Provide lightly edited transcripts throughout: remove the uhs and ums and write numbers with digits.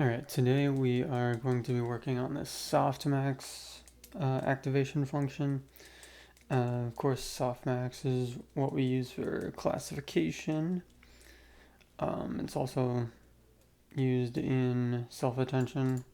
Alright, today we are going to be working on this softmax activation function. Of course, softmax is what we use for classification. It's also used in self-attention,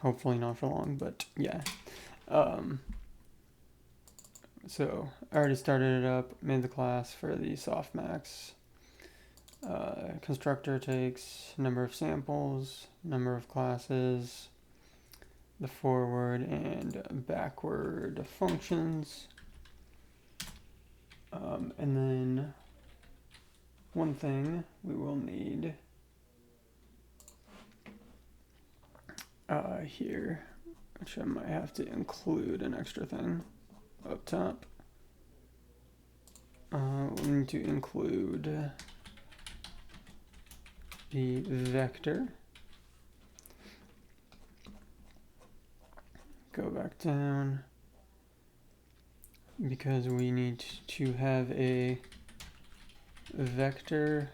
hopefully not for long, but yeah. So I already started it up, made the class for the softmax. Constructor takes number of samples, number of classes, the forward and backward functions. And then one thing we will need here, which I might have to include an extra thing up top. We need to include the vector. Go back down because we need to have a vector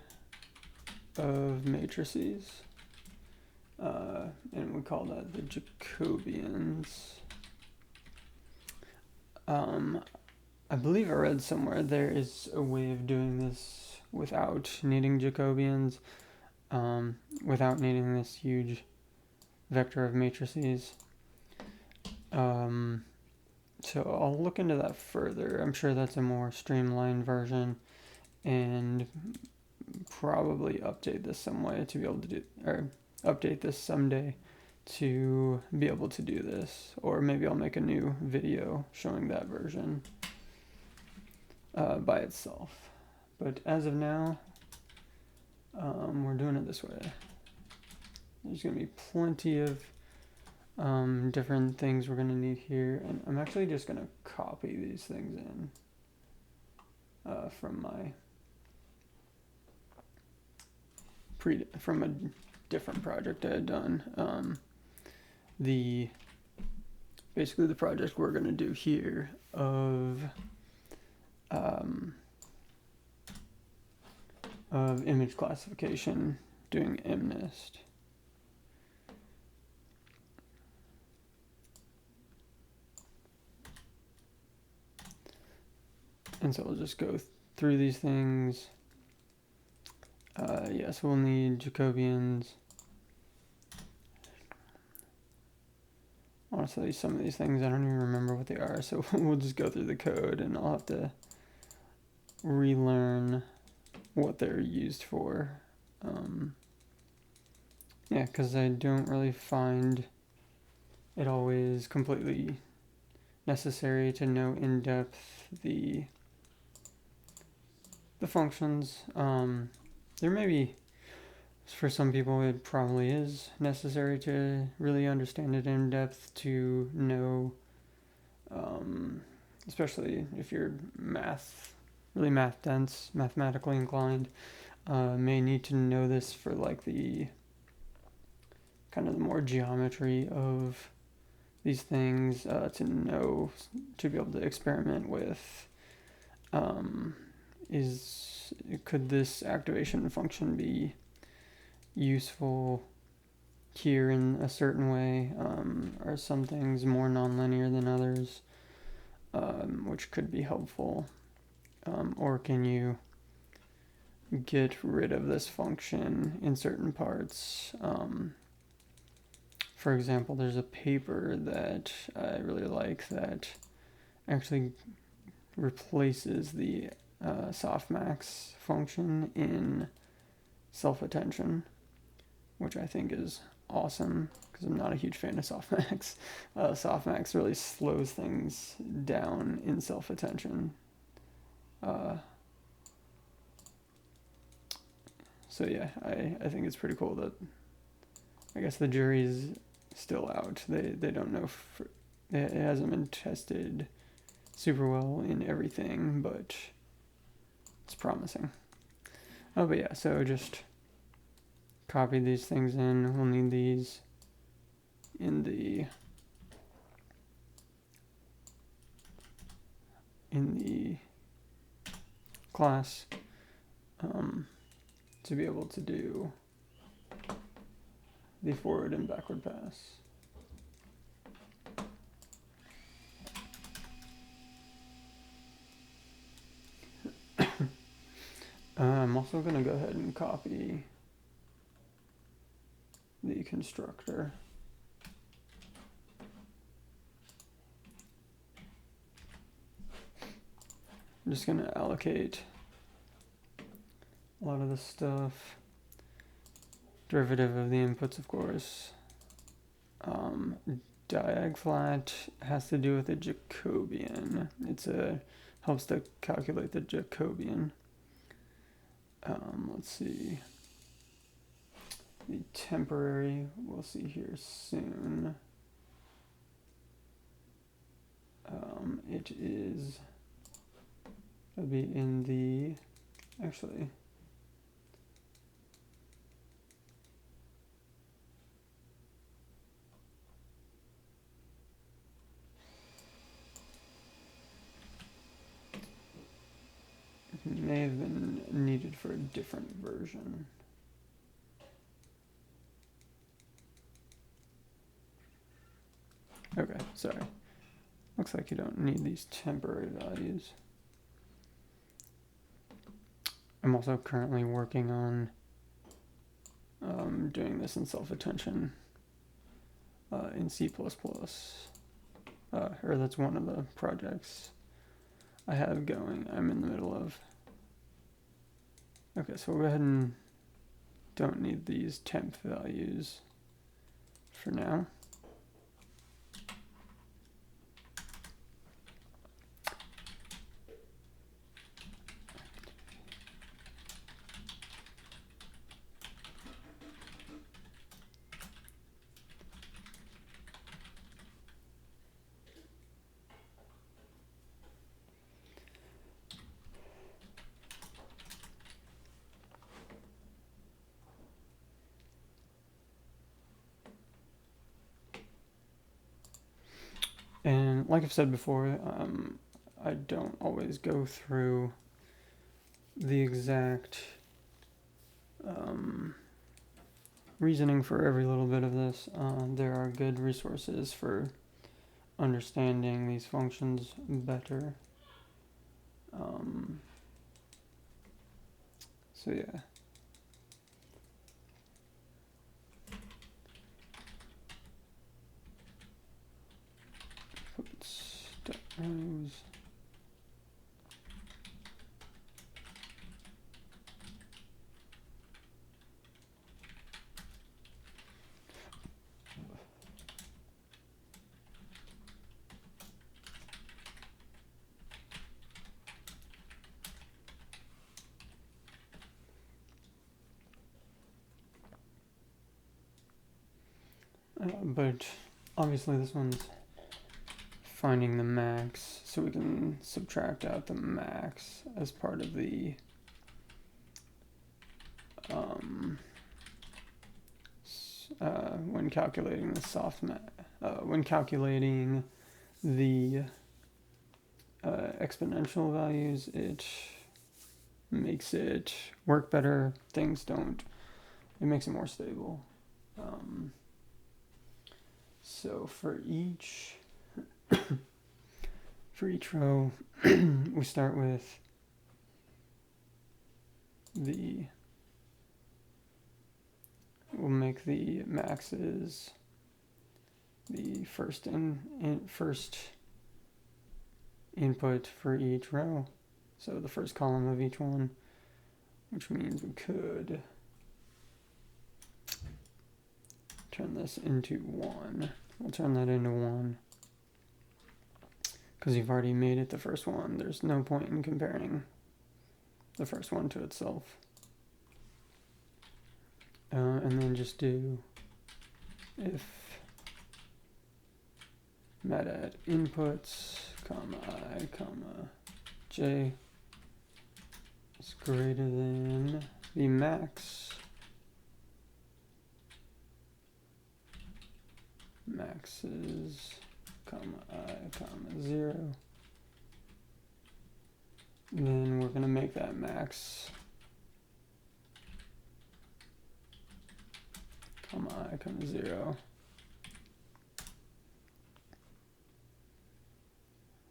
of matrices, and we call that the Jacobians. I believe I read somewhere there is a way of doing this without needing Jacobians, without needing this huge vector of matrices. So I'll look into that further. I'm sure that's a more streamlined version, and probably update this some way to be able to do, or update this someday to be able to do this, or maybe I'll make a new video showing that version by itself. But as of now, we're doing it this way. There's going to be plenty of different things we're going to need here, and I'm actually just going to copy these things in from my from a different project I had done. Basically the project we're going to do here of image classification, doing MNIST. And so we'll just go through these things. Yes, we'll need Jacobians. Honestly, some of these things I don't even remember what they are, so we'll just go through the code and I'll have to relearn what they're used for. Yeah, because I don't really find it always completely necessary to know in depth the functions. There may be, for some people it probably is necessary to really understand it in depth to know, especially if you're really math dense, mathematically inclined, may need to know this for like the kind of the more geometry of these things, to be able to experiment with, could this activation function be useful here in a certain way? Are some things more nonlinear than others, which could be helpful? Or can you get rid of this function in certain parts? For example, there's a paper that I really like that actually replaces the softmax function in self-attention, which I think is awesome because I'm not a huge fan of softmax. Softmax really slows things down in self-attention. So yeah, I think it's pretty cool that, I guess the jury's still out. They don't know it hasn't been tested super well in everything, but it's promising. Oh, but yeah, so just copy these things in. We'll need these in the class to be able to do the forward and backward pass. I'm also going to go ahead and copy the constructor. I'm just going to allocate a lot of the stuff. Derivative of the inputs, of course. Diag flat has to do with the Jacobian. Helps to calculate the Jacobian. Let's see. The temporary, we'll see here soon. It'll be in the, actually, it may have been needed for a different version. Okay, sorry. Looks like you don't need these temporary values. I'm also currently working on doing this in self-attention in C++. Or that's one of the projects I have going. I'm in the middle of. Okay, so we'll go ahead and don't need these temp values for now. And like I've said before, I don't always go through the exact reasoning for every little bit of this. There are good resources for understanding these functions better. So yeah. Step rows. But obviously this one's finding the max, so we can subtract out the max as part of the when calculating the when calculating the exponential values, it makes it work better. It makes it more stable. So for each row, we start with we'll make the maxes the first input for each row. So the first column of each one, which means we could turn this into 1. We'll turn that into 1. Because you've already made it the first one, there's no point in comparing the first one to itself. And then just do if meta inputs, comma I, comma j is greater than the max. Maxes, comma I, comma 0. Then we're going to make that max comma I, comma 0.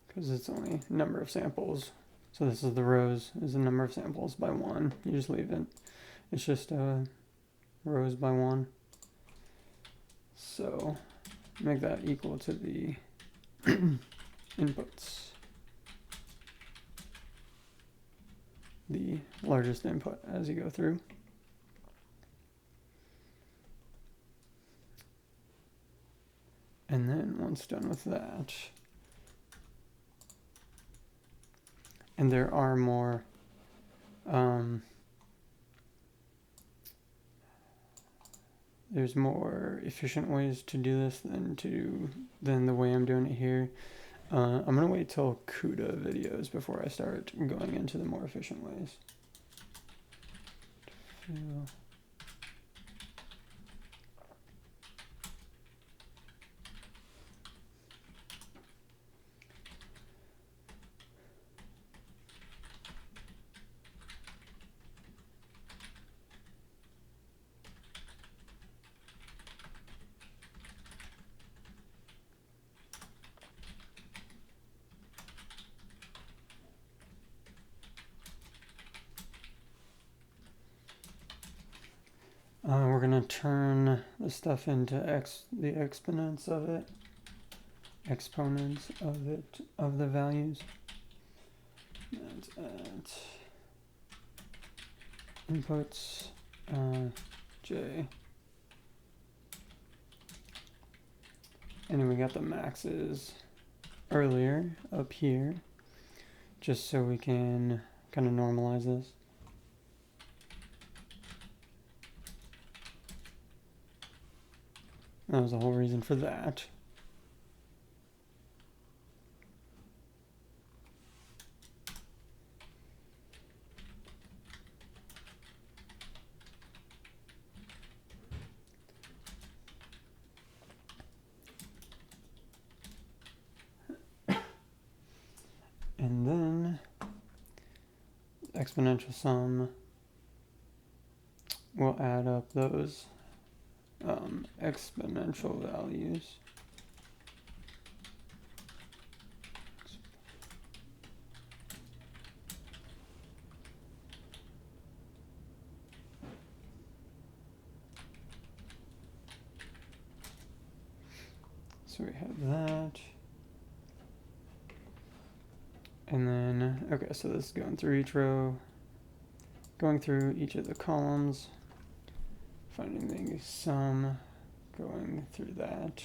Because it's only number of samples. So this is the rows, is the number of samples by 1. You just leave it. It's just rows by 1. So make that equal to the inputs. The largest input as you go through. And then once done with that, and there are more there's more efficient ways to do this than the way I'm doing it here. I'm gonna wait till CUDA videos before I start going into the more efficient ways. We're gonna turn the stuff into the exponents of it, of the values. And add inputs j, and then we got the maxes earlier up here, just so we can kind of normalize this. That was the whole reason for that. And then exponential sum will add up those exponential values. So we have that. And then, okay, so this is going through each row, going through each of the columns, finding the sum, going through that.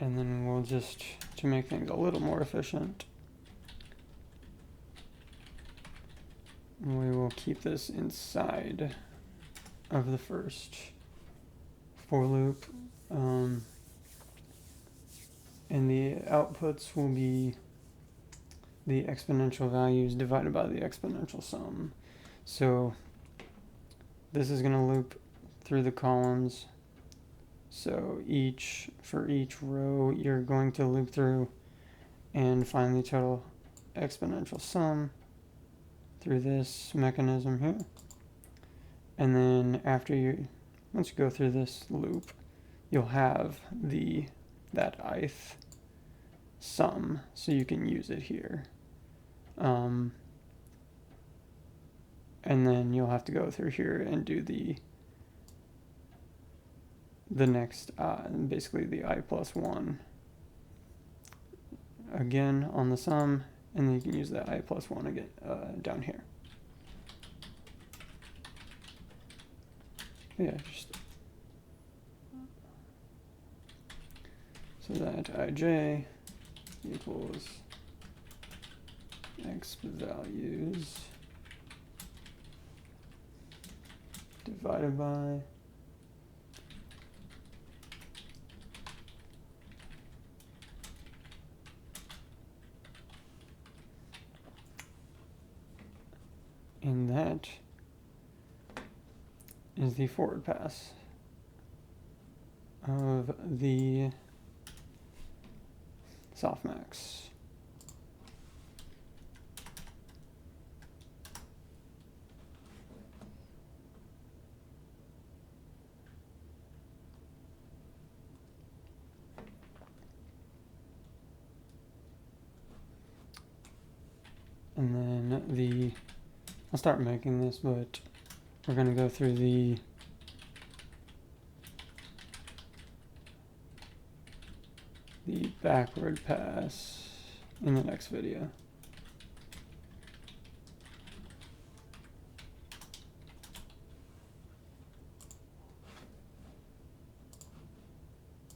And then we'll just, to make things a little more efficient, we will keep this inside of the first for loop. And the outputs will be the exponential values divided by the exponential sum. So this is going to loop through the columns. So for each row, you're going to loop through and find the total exponential sum through this mechanism here. And then once you go through this loop, you'll have that ith sum, so you can use it here. And then you'll have to go through here and do the next, basically the I plus 1 again on the sum, and then you can use that I plus 1 again down here. Yeah, so that ij equals x values divided by and that is the forward pass of the softmax. And then I'll start making this, but we're going to go through the backward pass in the next video.